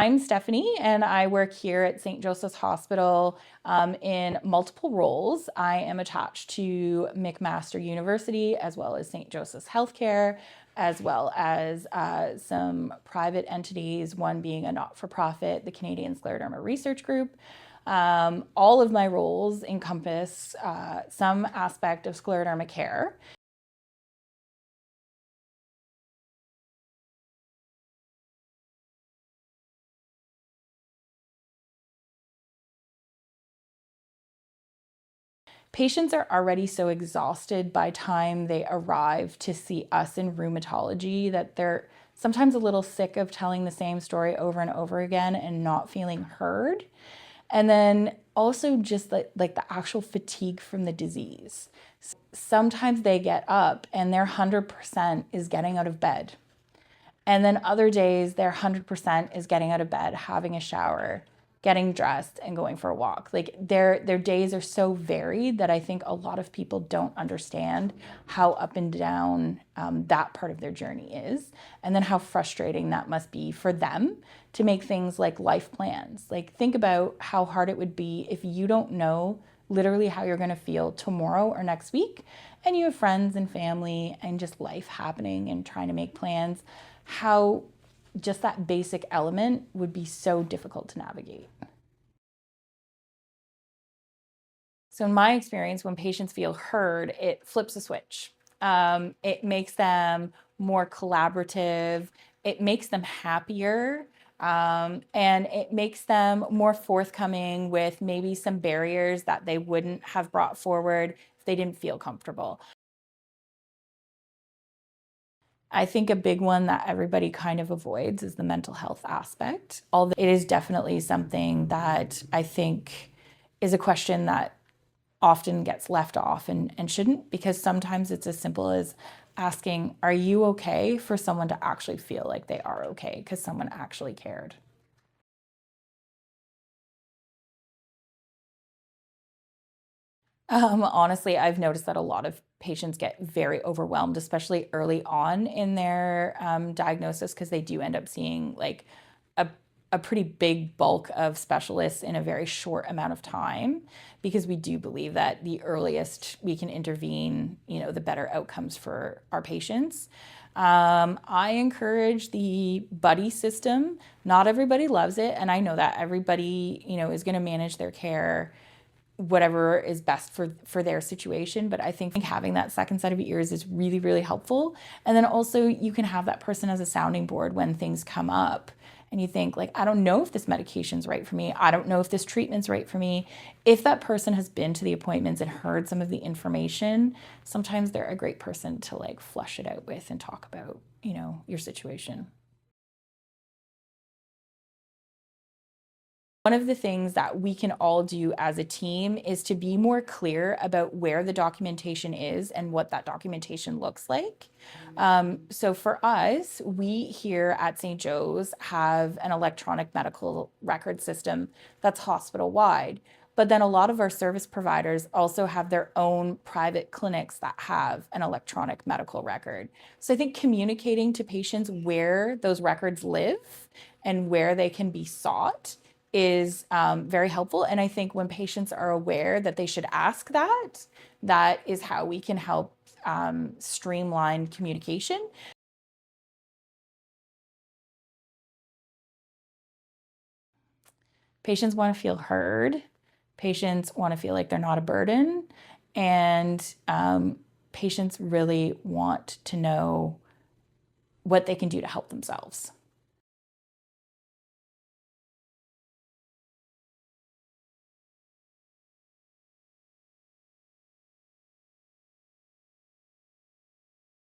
I'm Stephanie, and I work here at St. Joseph's Hospital in multiple roles. I am attached to McMaster University, as well as St. Joseph's Healthcare, as well as some private entities, one being a not-for-profit, the Canadian Scleroderma Research Group. All of my roles encompass some aspect of scleroderma care. Patients are already so exhausted by time they arrive to see us in rheumatology that they're sometimes a little sick of telling the same story over and over again and not feeling heard. And then also just like the actual fatigue from the disease. Sometimes they get up and their 100% is getting out of bed. And then other days, their 100% is getting out of bed, having a shower, getting dressed, and going for a walk. Like their days are so varied that I think a lot of people don't understand how up and down that part of their journey is, and then how frustrating that must be for them to make things like life plans. Like think about how hard it would be if you don't know literally how you're going to feel tomorrow or next week, and you have friends and family and just life happening and trying to make plans, how just that basic element would be so difficult to navigate. So in my experience, when patients feel heard, it flips a switch. It makes them more collaborative. It makes them happier. And it makes them more forthcoming with maybe some barriers that they wouldn't have brought forward if they didn't feel comfortable. I think a big one that everybody kind of avoids is the mental health aspect. Although it is definitely something that I think is a question that often gets left off and shouldn't, because sometimes it's as simple as asking, are you okay, for someone to actually feel like they are okay because someone actually cared. Honestly, I've noticed that a lot of patients get very overwhelmed, especially early on in their diagnosis, because they do end up seeing like a, a pretty big bulk of specialists in a very short amount of time, because we do believe that the earliest we can intervene, the better outcomes for our patients. I encourage the buddy system. Not everybody loves it, and I know that everybody, is going to manage their care whatever is best for their situation. But I think having that second set of ears is really, really helpful. And then also you can have that person as a sounding board when things come up and you think like, I don't know if this medication's right for me. I don't know if this treatment's right for me. If that person has been to the appointments and heard some of the information, sometimes they're a great person to like flush it out with and talk about, your situation. One of the things that we can all do as a team is to be more clear about where the documentation is and what that documentation looks like. So for us, we here at St. Joe's have an electronic medical record system that's hospital-wide. But then a lot of our service providers also have their own private clinics that have an electronic medical record. So I think communicating to patients where those records live and where they can be sought is very helpful. And I think when patients are aware that they should ask that, that is how we can help streamline communication. Patients want to feel heard. Patients want to feel like they're not a burden. And patients really want to know what they can do to help themselves.